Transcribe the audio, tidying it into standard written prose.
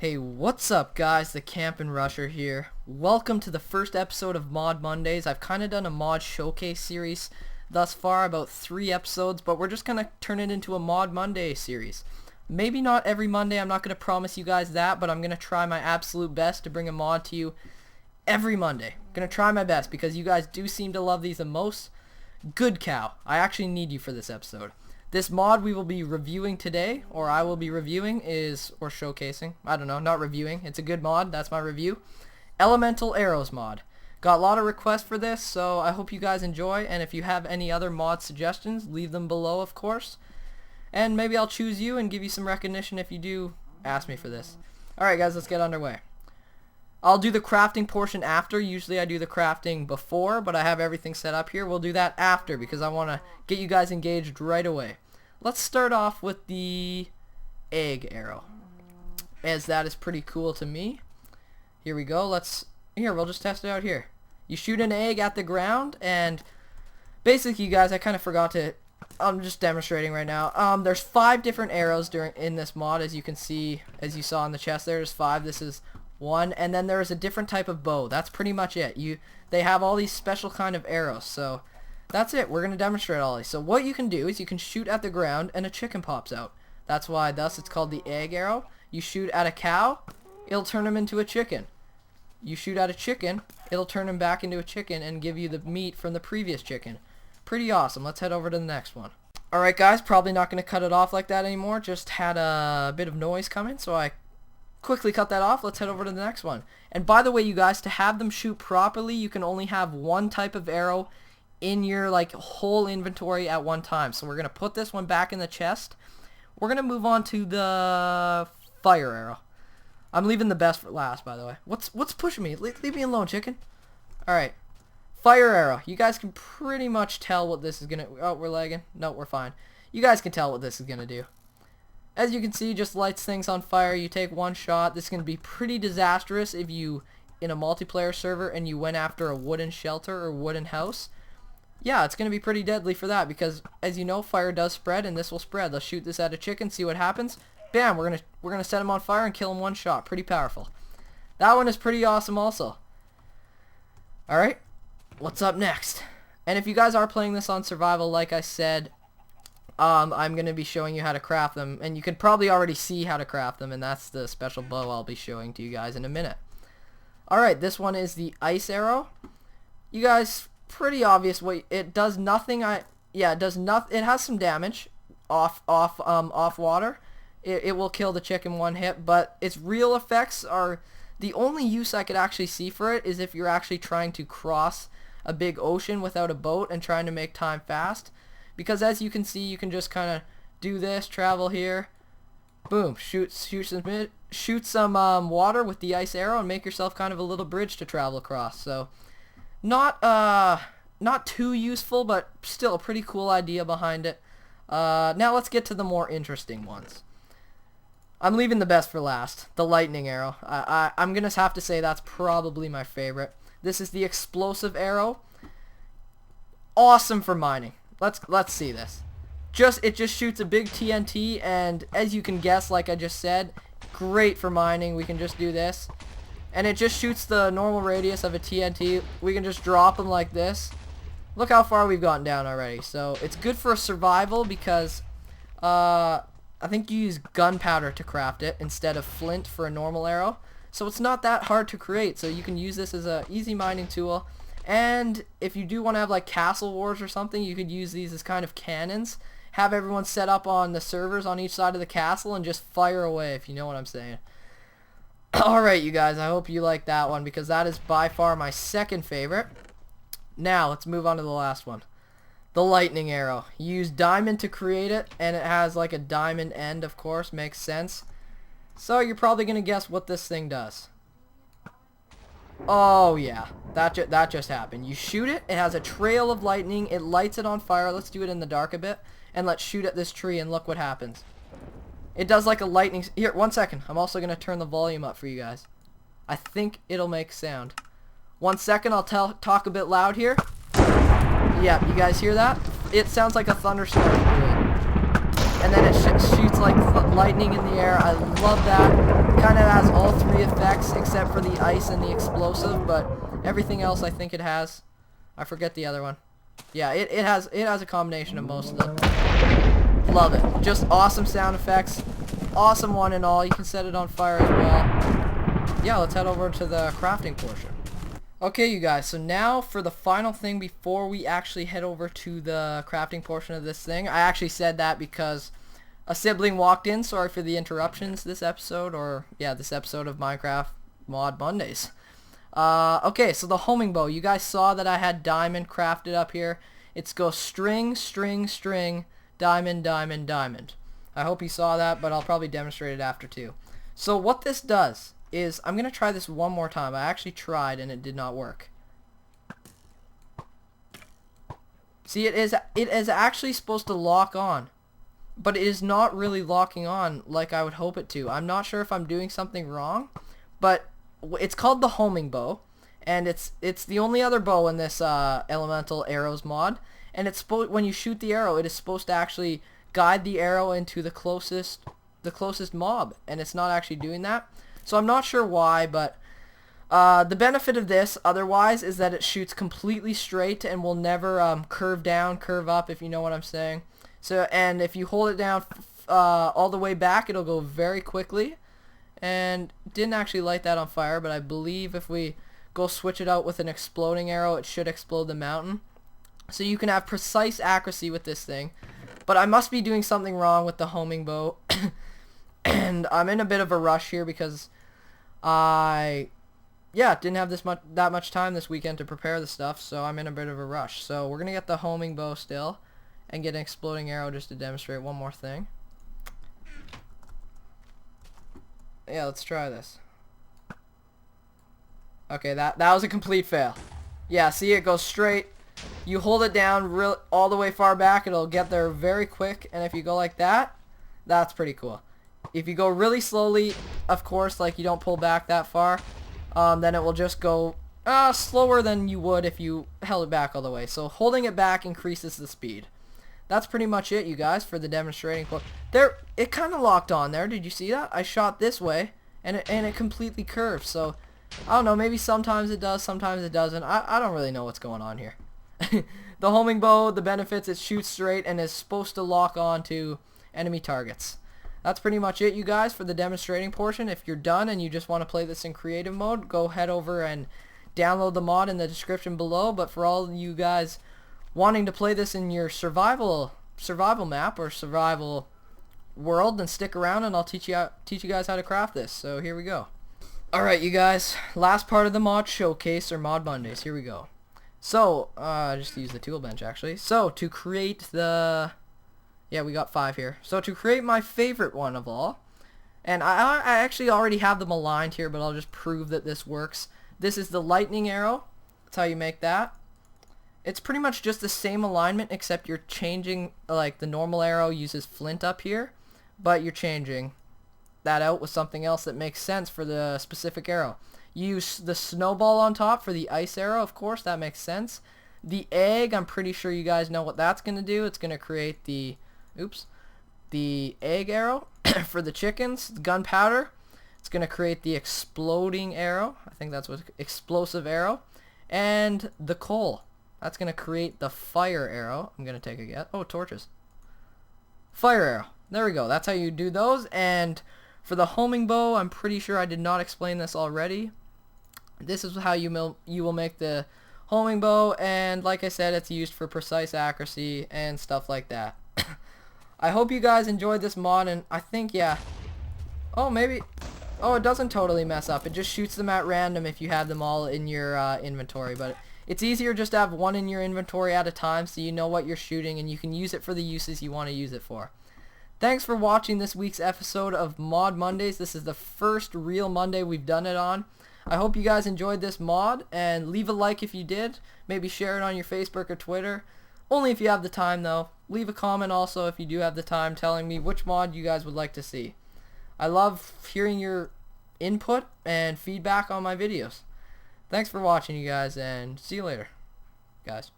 Hey, what's up guys? TheCampingRusher here. Welcome to the first episode of Mod Mondays. I've kind of done a mod showcase series thus far, about 3 episodes, but we're just going to turn it into a Mod Monday series. Maybe not every Monday, I'm not going to promise you guys that, but I'm going to try my absolute best to bring a mod to you every Monday. I'm going to try my best because you guys do seem to love these the most. Good cow. I actually need you for this episode. This mod we will be reviewing today, or I will be reviewing, or showcasing. I don't know, not reviewing. It's a good mod. That's my review. Elemental Arrows mod. Got a lot of requests for this, so I hope you guys enjoy. And if you have any other mod suggestions, leave them below, of course. And maybe I'll choose you and give you some recognition if you do ask me for this. Alright guys, let's get underway. I'll do the crafting portion after. Usually I do the crafting before, but I have everything set up here. We'll do that after because I want to get you guys engaged right away. Let's start off with the egg arrow, as that is pretty cool to me. Here we go. We'll just test it out here. You shoot an egg at the ground, and basically, you guys, I kind of forgot to. I'm just demonstrating right now. There's 5 different arrows in this mod, as you can see, as you saw in the chest. There's 5. This is 1, and then there is a different type of bow. That's pretty much it. They have all these special kind of arrows, so that's it. We're going to demonstrate all these. So what you can do is you can shoot at the ground and a chicken pops out. That's why thus it's called the egg arrow. You shoot at a cow, it'll turn him into a chicken. You shoot at a chicken, it'll turn him back into a chicken and give you the meat from the previous chicken. Pretty awesome. Let's head over to the next one. Alright guys, probably not going to cut it off like that anymore. Just had a bit of noise coming, so I quickly cut that off. Let's head over to the next one. And by the way, you guys, to have them shoot properly, you can only have one type of arrow in your whole inventory at one time. So we're going to put this one back in the chest. We're going to move on to the fire arrow. I'm leaving the best for last, by the way. What's pushing me? Leave me alone, chicken. Alright. Fire arrow. You guys can pretty much tell what this is going to... Oh, we're lagging. No, we're fine. You guys can tell what this is going to do. As you can see, just lights things on fire. You take one shot. This is going to be pretty disastrous if you, in a multiplayer server, and you went after a wooden shelter or wooden house. Yeah, it's going to be pretty deadly for that because, as you know, fire does spread, and this will spread. Let's shoot this at a chicken, see what happens. Bam! We're gonna set him on fire and kill him one shot. Pretty powerful. That one is pretty awesome also. Alright, what's up next? And if you guys are playing this on survival, like I said, I'm going to be showing you how to craft them, and you can probably already see how to craft them, and that's the special bow I'll be showing to you guys in a minute. Alright, this one is the ice arrow. You guys... pretty obvious what it does. Nothing. It does not. It has some damage off water. It will kill the chicken one hit, but its real effects are the only use I could actually see for it is if you're actually trying to cross a big ocean without a boat and trying to make time fast, because as you can see, you can just kind of do this, travel here, boom, shoot some water with the ice arrow and make yourself kind of a little bridge to travel across. So not too useful, but still a pretty cool idea behind it. Now let's get to the more interesting ones. I'm leaving the best for last, the lightning arrow. I'm gonna have to say that's probably my favorite. This is the explosive arrow. Awesome for mining. Let's see this. It just shoots a big TNT, and as you can guess, like I just said, great for mining. We can just do this. And it just shoots the normal radius of a TNT. We can just drop them like this. Look how far we've gotten down already. So it's good for survival because I think you use gunpowder to craft it instead of flint for a normal arrow. So it's not that hard to create. So you can use this as an easy mining tool. And if you do want to have like castle wars or something, you could use these as kind of cannons. Have everyone set up on the servers on each side of the castle and just fire away, if you know what I'm saying. Alright, you guys, I hope you like that one because that is by far my second favorite. Now, let's move on to the last one. The lightning arrow. You use diamond to create it, and it has like a diamond end, of course, makes sense. So you're probably going to guess what this thing does. Oh yeah, that just happened. You shoot it, it has a trail of lightning, it lights it on fire. Let's do it in the dark a bit, and let's shoot at this tree and look what happens. It does like a lightning... Here, 1 second. I'm also going to turn the volume up for you guys. I think it'll make sound. 1 second, I'll talk a bit loud here. Yeah, you guys hear that? It sounds like a thunderstorm. And then it shoots like lightning in the air. I love that. Kind of has effects except for the ice and the explosive, but everything else I think it has. I forget the other one. Yeah, it has a combination of most of them. Love it. Just awesome sound effects. Awesome one and all. You can set it on fire as well. Yeah, let's head over to the crafting portion. Okay, you guys, so now for the final thing before we actually head over to the crafting portion of this thing. I actually said that because a sibling walked in. Sorry for the interruptions this episode, or yeah, this episode of Minecraft Mod Mondays. Okay, so the homing bow. You guys saw that I had diamond crafted up here. It's go string, string, string, diamond, diamond, diamond. I hope you saw that, but I'll probably demonstrate it after too. So what this does is, I'm going to try this one more time. I actually tried and it did not work. See, it is actually supposed to lock on, but it is not really locking on like I would hope it to. I'm not sure if I'm doing something wrong, but it's called the homing bow, and it's the only other bow in this elemental arrows mod, and it's when you shoot the arrow, it is supposed to actually guide the arrow into the closest mob, and it's not actually doing that. So I'm not sure why, but the benefit of this otherwise is that it shoots completely straight and will never curve down, curve up, if you know what I'm saying. So, and if you hold it down all the way back, it'll go very quickly. And didn't actually light that on fire, but I believe if we go switch it out with an exploding arrow, it should explode the mountain. So you can have precise accuracy with this thing. But I must be doing something wrong with the homing bow. And I'm in a bit of a rush here because I didn't have that much time this weekend to prepare the stuff, so I'm in a bit of a rush. So we're gonna get the homing bow still and get an exploding arrow just to demonstrate one more thing. Yeah, let's try this. Okay, that was a complete fail. Yeah, see, it goes straight. You hold it down all the way far back, it'll get there very quick, and if you go like that, that's pretty cool. If you go really slowly, of course, like you don't pull back that far, then it will just go slower than you would if you held it back all the way. So holding it back increases the speed. That's pretty much it, you guys, for the demonstrating point. There, it kind of locked on there. Did you see that? I shot this way, and it completely curved. So I don't know. Maybe sometimes it does, sometimes it doesn't. I don't really know what's going on here. The homing bow, the benefits, it shoots straight and is supposed to lock on to enemy targets. That's pretty much it, you guys, for the demonstrating portion. If you're done and you just want to play this in creative mode, go head over and download the mod in the description below. But for all you guys wanting to play this in your survival map or survival world, then stick around and I'll teach you guys how to craft this. So here we go. Alright, you guys, last part of the mod showcase, or Mod Mondays. Here we go. So, just use the tool bench actually. So, to create the... Yeah, we got 5 here. So to create my favorite one of all, and I actually already have them aligned here, but I'll just prove that this works. This is the lightning arrow. That's how you make that. It's pretty much just the same alignment, except you're changing, like the normal arrow uses flint up here, but you're changing that out with something else that makes sense for the specific arrow. You use the snowball on top for the ice arrow, of course, that makes sense. The egg, I'm pretty sure you guys know what that's going to do. It's going to create the... the egg arrow for the chickens. The gunpowder, it's going to create the exploding arrow. I think that's what, explosive arrow. And the coal, that's going to create the fire arrow. I'm going to take a guess. Oh, torches. Fire arrow. There we go. That's how you do those. And for the homing bow, I'm pretty sure I did not explain this already. This is how you will make the homing bow. And like I said, it's used for precise accuracy and stuff like that. I hope you guys enjoyed this mod, and I think, yeah. Oh, maybe. Oh, it doesn't totally mess up. It just shoots them at random if you have them all in your inventory. But it's easier just to have one in your inventory at a time so you know what you're shooting and you can use it for the uses you want to use it for. Thanks for watching this week's episode of Mod Mondays. This is the first real Monday we've done it on. I hope you guys enjoyed this mod, and leave a like if you did. Maybe share it on your Facebook or Twitter. Only if you have the time, though. Leave a comment also if you do have the time, telling me which mod you guys would like to see. I love hearing your input and feedback on my videos. Thanks for watching, you guys, and see you later, guys.